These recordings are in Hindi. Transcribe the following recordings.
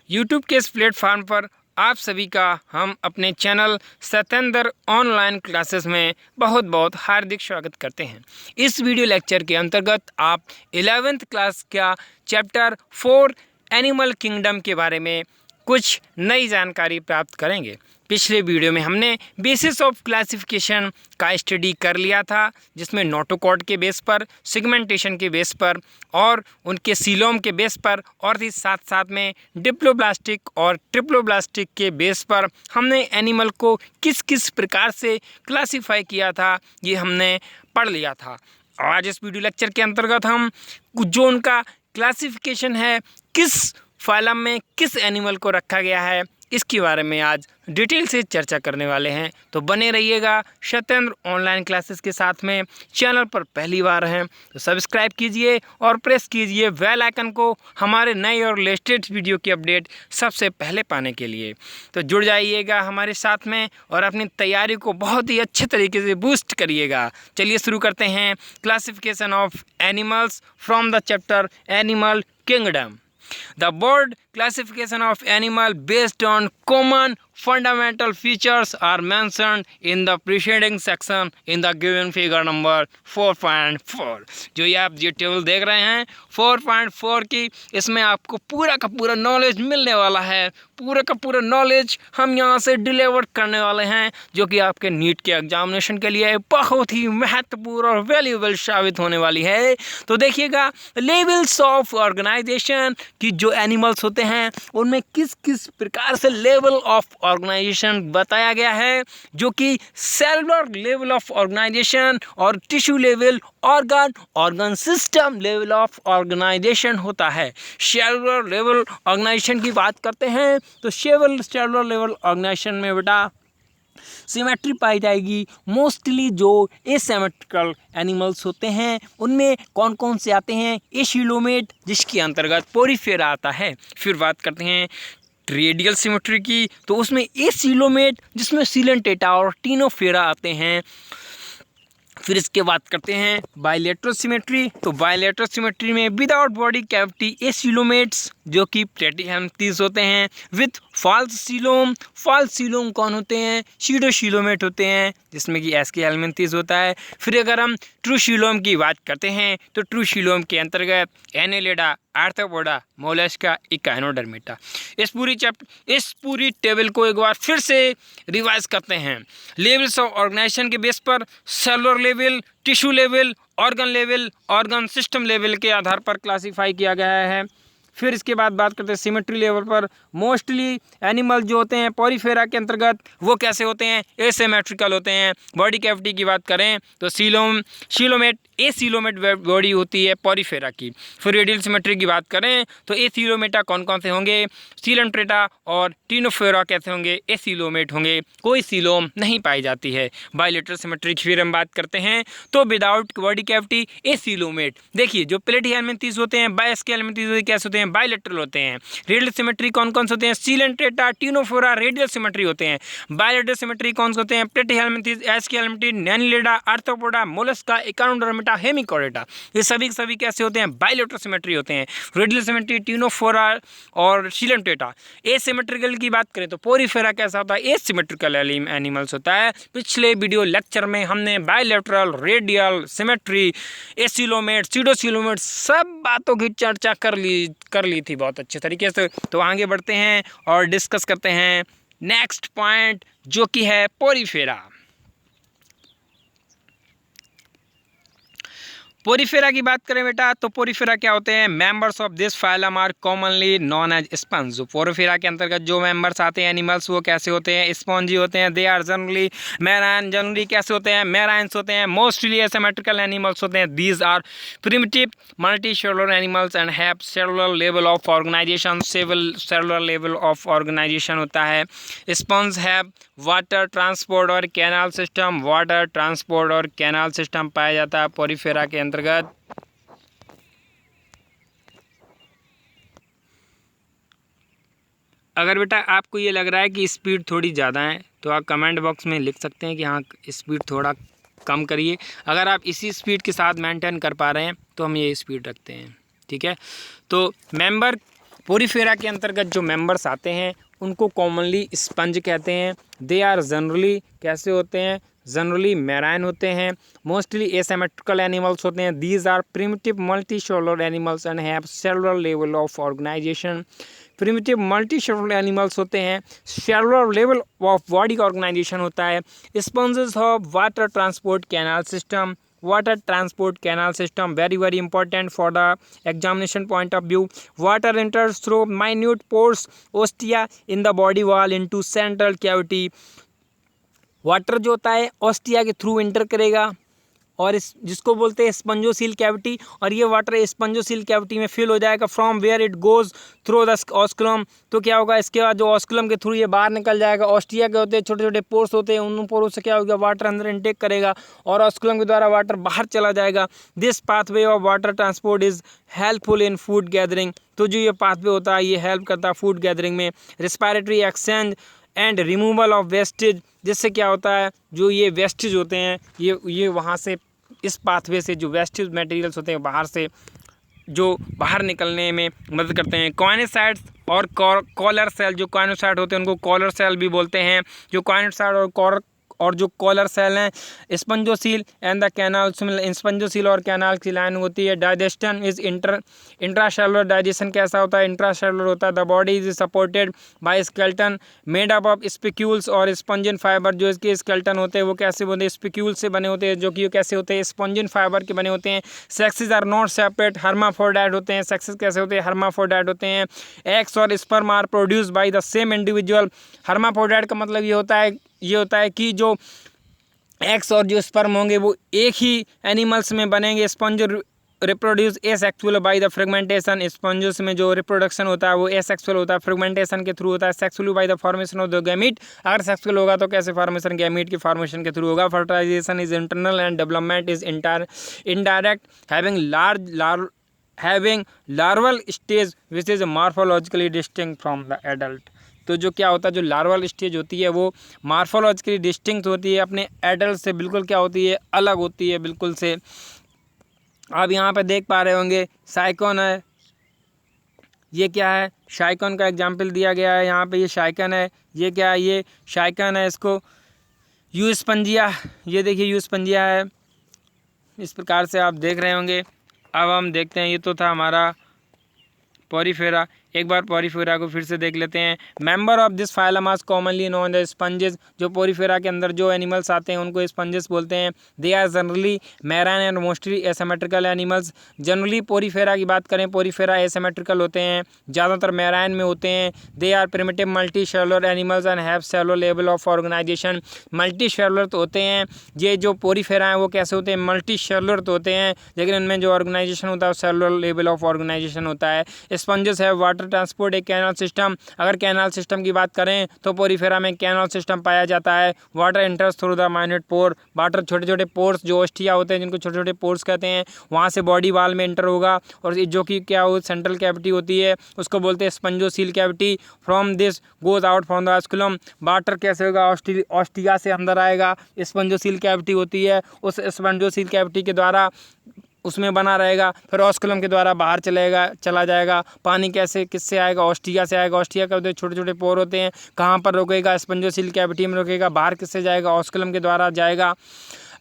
यूट्यूब के इस प्लेटफॉर्म पर आप सभी का हम अपने चैनल सत्येंद्र ऑनलाइन क्लासेस में बहुत बहुत हार्दिक स्वागत करते हैं। इस वीडियो लेक्चर के अंतर्गत आप 11th क्लास का चैप्टर 4 एनिमल किंगडम के बारे में कुछ नई जानकारी प्राप्त करेंगे। पिछले वीडियो में हमने बेसिस ऑफ क्लासिफिकेशन का स्टडी कर लिया था, जिसमें नोटोकॉर्ड के बेस पर, सेगमेंटेशन के बेस पर और उनके सीलोम के बेस पर और इस साथ साथ में डिप्लोब्लास्टिक और ट्रिप्लोब्लास्टिक के बेस पर हमने एनिमल को किस किस प्रकार से क्लासिफाई किया था, ये हमने पढ़ लिया था। आज इस वीडियो लेक्चर के अंतर्गत हम जो उनका क्लासिफिकेशन है, किस फाइलम में किस एनिमल को रखा गया है, इसके बारे में आज डिटेल से चर्चा करने वाले हैं। तो बने रहिएगा सत्येंद्र ऑनलाइन क्लासेस के साथ में। चैनल पर पहली बार हैं तो सब्सक्राइब कीजिए और प्रेस कीजिए बेल आइकन को हमारे नए और लेटेस्ट वीडियो की अपडेट सबसे पहले पाने के लिए। तो जुड़ जाइएगा हमारे साथ में और अपनी तैयारी को बहुत ही अच्छे तरीके से बूस्ट करिएगा। चलिए शुरू करते हैं classification of animals from the chapter animal kingdom. The bird classification of animal based on common fundamental features are mentioned in the preceding section in the given figure number 4.4। जो ये आप ये टेबल देख रहे हैं 4.4 की, इसमें आपको पूरा का पूरा नॉलेज मिलने वाला है। पूरा का पूरा नॉलेज हम यहाँ से डिलीवर करने वाले हैं, जो कि आपके नीट के एग्जामिनेशन के लिए बहुत ही महत्वपूर्ण और वैल्यूएबल साबित होने वाली है। तो देखिएगा, लेवल्स ऑफ ऑर्गेनाइजेशन कि जो एनिमल्स होते हैं उनमें किस किस प्रकार से लेवल ऑफ ऑर्गेनाइजेशन बताया गया है, जो कि सेलुलर लेवल ऑफ ऑर्गेनाइजेशन और tissue level, organ system level of organisation होता है। सेलुलर लेवल ऑर्गेनाइजेशन की बात करते हैं तो सेलुलर लेवल ऑर्गेनाइजेशन में बेटा सिमेट्री पाई जाएगी। मोस्टली जो एसिमेट्रिकल एनिमल्स होते हैं उनमें कौन कौन से आते हैं, एसिलोमेट जिसके अंतर्गत पोरीफेरा आता है। फिर बात करते हैं रेडियल सिमेट्री की, तो उसमें एसिलोमेट जिसमें सिलेंटेटा और टिनोफेरा आते हैं। फिर इसके बात करते हैं बायलेटरल सिमेट्री, तो बायलेटरल सिमेट्री में विदाउट बॉडी कैविटी एसिलोमेट्स जो कि प्लेटिहेल्मिंथेस होते हैं with false coelom. False coelom कौन होते हैं, सीडोसीलोमेट होते हैं, जिसमें कि एस्केहेल्मिंथेस होता है। फिर अगर हम ट्रू सीलोम की बात करते हैं तो ट्रू सीलोम के अंतर्गत एनेलिडा, आर्थ्रोपोडा, मोलस्का, इकाइनोडर्मेटा। इस पूरी टेबल को एक बार फिर से रिवाइज करते हैं। लेवल्स ऑफ ऑर्गेनाइजेशन के बेस पर cellular level, tissue level, organ system level के आधार पर क्लासीफाई किया गया है। फिर इसके बाद बात करते हैं सिमेट्री लेवल पर। मोस्टली एनिमल जो होते हैं पोरीफेरा के अंतर्गत वो कैसे होते हैं, एसिमेट्रिकल होते हैं। बॉडी कैविटी की बात करें तो सीलोमेट एसिलोमेट बॉडी होती है पोरीफेरा की। फिर रेडियल सिमेट्री की बात करें तो एसिलोमेटा कौन कौन से होंगे, सिलेंट्रेटा और टिनोफेरा कैसे होंगे, एसिलोमेट होंगे, कोई सीलोम नहीं पाई जाती है। बायलेटरल सिमेट्री की फिर हम बात करते हैं तो विदाउट बॉडी कैविटी एसिलोमेट। देखिए, जो प्लेटिहेल्मिंथेस होते हैं, बायस्केहेल्मिंथेस कैसे होते हैं, बायलेटरल होते हैं। रेडियल सिमेट्री कौन कौन से होते हैं, सिलेंट्रेटा, टिनोफेरा, रेडियल सिमेट्री होते हैं। बायलेटरल सिमेट्री कौन से होते हैं, Platyhelminthes, Aschelminthes, Annelida, Arthropoda, Mollusca, Echinodermata, Hemichordata, ये सभी कैसे होते हैं, बायलेटरल सिमेट्री होते हैं। रेडियल सिमेट्री टिनोफेरा और सिलेंट्रेटा। एसिमेट्रिकल की बात करें तो पोरीफेरा कैसा होता है, एसिमेट्रिकल एनिमल्स होता है। पिछले वीडियो लेक्चर में हमने बायलेटरल, रेडियल सिमेट्री, एसिलोमेट, सीडोसिलोमेट सब बातों की चर्चा कर ली थी बहुत अच्छे तरीके से। तो आगे बढ़ते हैं और डिस्कस करते हैं नेक्स्ट पॉइंट, जो कि है पोरीफेरा। पोरीफेरा की बात करें बेटा तो पोरीफेरा क्या होते हैं, members of this phylum are commonly known as sponge. जो पोरीफेरा के अंतर्गत जो मेंबर्स आते हैं एनिमल्स वो कैसे होते हैं, स्पॉन्जी होते हैं। They are generally marine, generally कैसे होते हैं, मैराइन्स होते हैं। मोस्टली एसिमेट्रिकल एनिमल्स होते हैं। These are primitive multi cellular animals and have cellular level of organisation. Cellular level of organisation होता है। स्पंज हैव वाटर ट्रांसपोर्ट और कैनाल सिस्टम। वाटर ट्रांसपोर्ट और कैनाल सिस्टम पाया जाता है पोरीफेरा के अंतर्गत। अगर बेटा आपको ये लग रहा है कि स्पीड थोड़ी ज़्यादा है तो आप कमेंट बॉक्स में लिख सकते हैं कि हाँ स्पीड थोड़ा कम करिए। अगर आप इसी स्पीड के साथ मेंटेन कर पा रहे हैं तो हम ये स्पीड रखते हैं, ठीक है। तो मेंबर पोरीफेरा के अंतर्गत जो मेंबर्स आते हैं उनको कॉमनली स्पंज कहते हैं। दे आर जनरली कैसे होते हैं, जनरली मैराइन होते हैं, मोस्टली एसिमेट्रिकल एनिमल्स होते हैं। These are primitive multicellular animals and have cellular level of organisation. Primitive multicellular animals होते हैं, सेलुलर लेवल ऑफ बॉडी का ऑर्गेनाइजेशन होता है। Sponges of water transport canal system, water transport canal system, very important for the examination point of view. Water enters through minute pores ostia in the body wall into central cavity. Water जो होता है ऑस्टिया के थ्रू इंटर करेगा और इस जिसको बोलते हैं स्पंजोसील कैविटी, और ये वाटर स्पंजोसील कैविटी में फिल हो जाएगा from where it goes through the osculum. तो क्या होगा, इसके बाद जो ऑस्कुलम के थ्रू ये बाहर निकल जाएगा। ऑस्टिया के होते हैं छोटे छोटे पोर्स होते हैं, उन पोर्स से क्या होगा, वाटर अंदर इनटेक करेगा और ऑस्कुलम के द्वारा वाटर बाहर चला जाएगा। This pathway of water transport is helpful in food gathering. तो जो ये पाथवे होता है ये हेल्प करता है फूड गैदरिंग में। Respiratory exchange and removal of wastage, जिससे क्या होता है जो ये वेस्टेज होते हैं ये वहाँ से इस पाथवे से जो वेस्टेज मटेरियल्स होते हैं बाहर से जो बाहर निकलने में मदद करते हैं। कॉर्निसाइड्स और कॉलर सेल, जो कॉर्निसाइड होते हैं उनको कॉलर सेल भी बोलते हैं। जो कॉर्निसाइड और जो कॉलर सेल हैं spongocoel and the canal, spongocoel और कैनाल की लाइन होती है। डाइजेशन इज इंट्रासेलुलर, डाइजेशन कैसा होता है, इंट्रासेलुलर होता है। The body is supported by skeleton made up of spicules और स्पंजिन फाइबर। जो इसके स्केलेटन होते हैं वो कैसे होते हैं, स्पिक्यूल से बने होते हैं, जो कि कैसे होते हैं, स्पंजिन फाइबर के बने होते हैं। Sexes are not separate, hermaphrodite होते हैं। सेक्सेस कैसे होते हैं, हर्माफ्रोडाइट होते हैं। एग्स और sperm are produce by the same individual. Hermaphrodite का मतलब ये होता है कि जो एग्स और जो स्पर्म होंगे वो एक ही एनिमल्स में बनेंगे। Sponge reproduce asexual by the fragmentation. Sponges में जो रिप्रोडक्शन होता है वो एसेक्सुअल होता है, फ्रेगमेंटेशन के थ्रू होता है। Sexually by the formation of the gamete, अगर सेक्सुअल होगा तो कैसे फॉर्मेशन, गैमीट की फॉर्मेशन के थ्रू होगा। Fertilisation is internal and development is indirect, having larval stage which is morphologically distinct from the adult. तो जो क्या होता है, जो लार्वल स्टेज होती है वो मॉर्फोलॉजिकली डिस्टिंक्ट होती है, अपने एडल्ट से बिल्कुल क्या होती है, अलग होती है बिल्कुल से। आप यहाँ पे देख पा रहे होंगे साइकोन है, ये क्या है, शाइकन का एग्जाम्पल दिया गया है यहाँ पे। ये शाइकन है, ये क्या है, ये शाइकन है। इसको यूस्पंजिया, ये देखिए यूस्पंजिया है, इस प्रकार से आप देख रहे होंगे। अब हम देखते हैं, ये तो था हमारा पोरीफेरा। एक बार पोरीफेरा को फिर से देख लेते हैं। Member of this phylum are commonly known as sponges. जो पोरीफेरा के अंदर जो एनिमल्स आते हैं उनको स्पंजेस बोलते हैं। They are generally marine and mostly asymmetrical animals. Generally porifera की बात करें, पोरीफेरा एसिमेट्रिकल होते हैं, ज़्यादातर मैराइन में होते हैं। They are primitive multi cellular animals and have cellular level of organisation. Multi cellular तो होते हैं, ये जो पोरीफेरा हैं वो कैसे होते हैं, मल्टी सेलुलर तो होते हैं, लेकिन इनमें जो ऑर्गेनाइजेशन होता है वो सेलुलर लेवल ऑफ ऑर्गेनाइजेशन होता है। स्पंजेस है वाटर ट्रांसपोर्ट एक कैनाल सिस्टम। अगर कैनाल सिस्टम की बात करें तो पोरीफेरा में कैनाल सिस्टम पाया जाता है। Water enters through the minute pore, water छोटे छोटे पोर्स जो ओस्टिया होते हैं जिनको छोटे छोटे पोर्स कहते हैं, वहाँ से बॉडी वाल में एंटर होगा और जो कि क्या हो सेंट्रल कैविटी होती है उसको बोलते हैं spongocoel cavity. From this goes out from the osculum. Water कैसे होगा, ऑस्टिया से अंदर आएगा, स्पंजोसील कैविटी होती है, उस स्पंजोसील कैविटी के द्वारा उसमें बना रहेगा, फिर ऑस्कुलम के द्वारा बाहर चला जाएगा। पानी कैसे किससे आएगा, ऑस्टिया से आएगा। ऑस्टिया के होते छोटे छोटे पोर होते हैं, कहाँ पर रुकेगा, स्पंजोसील कैविटी में रुकेगा। बाहर किससे जाएगा, ऑस्कुलम के द्वारा जाएगा।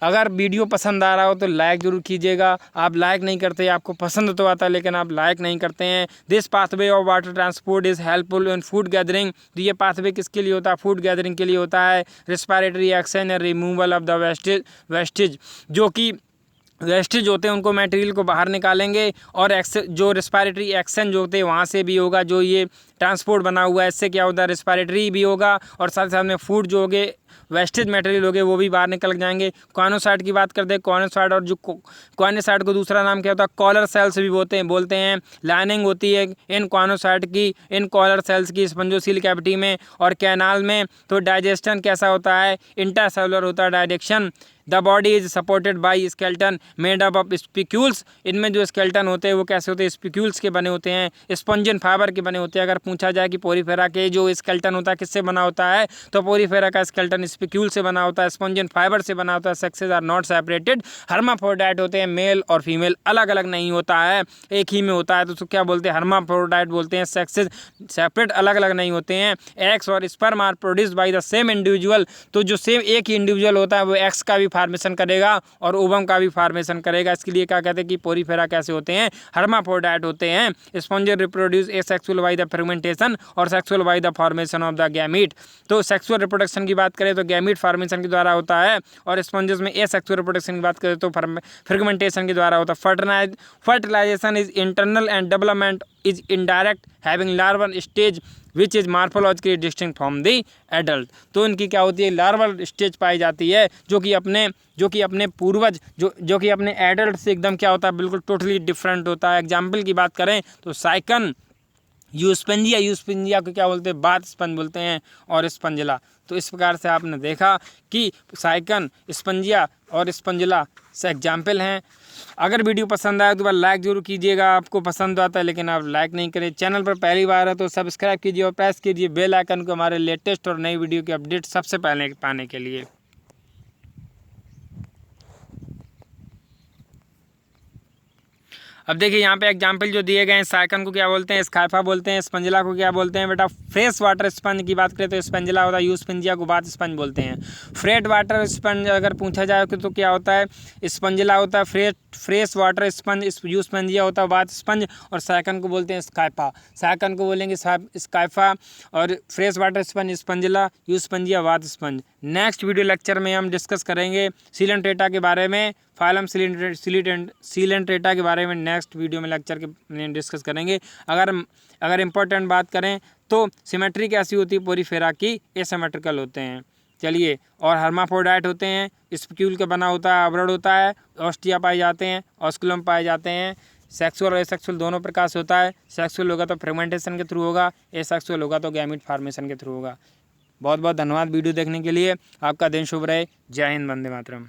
अगर वीडियो पसंद आ रहा हो तो लाइक ज़रूर कीजिएगा। आप लाइक नहीं करते, आपको पसंद तो आता है लेकिन आप लाइक नहीं करते हैं। This pathway of water transport is helpful in food gathering. तो ये पाथवे किसके लिए होता है, फूड गैदरिंग के लिए होता है। Respiratory action and removal of the wastage, जो कि वेस्टेज होते हैं उनको मटेरियल को बाहर निकालेंगे, और जो रिस्पायरेटरी एक्शन जो होते हैं वहाँ से भी होगा। जो ये ट्रांसपोर्ट बना हुआ है इससे क्या होता है, रिस्पायरेटरी भी होगा और साथ साथ में फूड जो होगे वेस्टेज मटेरियल हो गए वो भी बाहर निकल जाएंगे। कॉर्नोसाइट की बात करते हैं, कॉर्नोसाइट और जो कॉर्नोसाइट को दूसरा नाम क्या होता है, कॉलर सेल्स भी बोलते हैं। लाइनिंग होती है इन कॉर्नोसाइट की, इन कॉलर सेल्स की स्पंजोसील कैविटी में और कैनाल में। तो डाइजेशन कैसा होता है, इंटरसेलुलर होता है digestion. The body is supported by skeleton made up of spicules. इनमें जो स्केलेटन होते हैं वो कैसे होते हैं, स्पिक्यूल्स के बने होते हैं, स्पंजिन फाइबर के बने होते हैं। अगर पूछा जाए कि पोरीफेरा के जो स्केलेटन होता है किससे बना होता है, तो पोरीफेरा का स्केलेटन साइटन स्पिक्यूल से बना होता है, स्पॉन्जियन फाइबर से बना होता है, sexes are not separated, hermaphrodite होते हैं, मेल और फीमेल अलग अलग नहीं होता है, एक ही में होता है, तो उसको क्या बोलते हैं, हर्माफ्रोडाइट बोलते हैं। सेक्सेस सेपरेट अलग अलग नहीं होते हैं। एग्स और sperm are produced by the same individual, तो जो सेम एक ही इंडिविजुअल होता है वो एक्स का भी फॉर्मेशन करेगा और ओवम का भी फॉर्मेशन करेगा। इसके लिए क्या कहते हैं कि पोरीफेरा कैसे होते हैं, हर्माफ्रोडाइट होते हैं। Sponges reproduce asexual by the fragmentation और sexual by the formation of the gamete. तो सेक्सुअल रिप्रोडक्शन की बात करें तो गैमीट फॉर्मेशन के द्वारा होता है, और स्पॉन्जेस में एसेक्सुअल रिप्रोडक्शन की बात करें तो फ्रेगमेंटेशन के द्वारा होता है। Fertilisation is internal and development is indirect, having larval stage which is morphologically distinct from the adult. तो इनकी क्या होती है, लार्वल स्टेज पाई जाती है, जो कि अपने पूर्वज जो कि अपने एडल्ट से एकदम क्या होता है, बिल्कुल टोटली डिफरेंट होता है। एग्जाम्पल की बात करें तो साइकन, यूस्पेंजिया को क्या बोलते हैं, बात स्पंज बोलते हैं, और स्पंजला। तो इस प्रकार से आपने देखा कि साइकन, स्पंजिया और स्पंजला से एग्जाम्पल हैं। अगर वीडियो पसंद आए तो बार लाइक जरूर कीजिएगा, आपको पसंद आता है लेकिन आप लाइक नहीं करें। चैनल पर पहली बार है तो सब्सक्राइब कीजिए और प्रेस कीजिए बेल आइकन को, हमारे लेटेस्ट और नई वीडियो की अपडेट सबसे पहले पाने के लिए। अब देखिए यहाँ पे एग्जाम्पल जो दिए गए हैं, साइकन को क्या बोलते हैं, स्काइफा बोलते हैं, स्पंजला को क्या बोलते हैं बेटा, फ्रेश वाटर स्पंज की बात करें तो स्पंजला होता है, यूस्पेंजिया को बात स्पंज बोलते हैं। फ्रेश वाटर स्पंज अगर पूछा जाए तो क्या होता है, स्पंजला होता है, फ्रेश वाटर स्पंज यूस्पेंजिया होता है बात स्पंज, और साइकन को बोलते हैं स्काइफा। साइकन को बोलेंगे स्काइफा, और फ्रेश वाटर स्पंज स्पंजला, यूस्पेंजिया बात स्पंज। नेक्स्ट वीडियो लेक्चर में हम डिस्कस करेंगे सीलेंट्रेटा के बारे में, फाइलम सीलेंट्रेटा के बारे में नेक्स्ट वीडियो में लेक्चर के डिस्कस करेंगे। अगर इम्पोर्टेंट बात करें तो सिमेट्री कैसी होती है, पोरीफेरा की एसिमेट्रिकल होते हैं। चलिए, और हर्माफ्रोडाइट होते हैं, स्पिक्यूल का बना होता है, आवरण होता है, ऑस्टिया पाए जाते हैं, ऑस्कुलम पाए जाते हैं। सेक्सुअल और एसेक्सुअल दोनों प्रकार से होता है। सेक्सुअल होगा तो फ्रेगमेंटेशन के थ्रू होगा, एसेक्सुअल होगा तो गैमीट फॉर्मेशन के थ्रू होगा। बहुत बहुत धन्यवाद वीडियो देखने के लिए। आपका दिन शुभ रहे। जय हिंद, वंदे मातरम।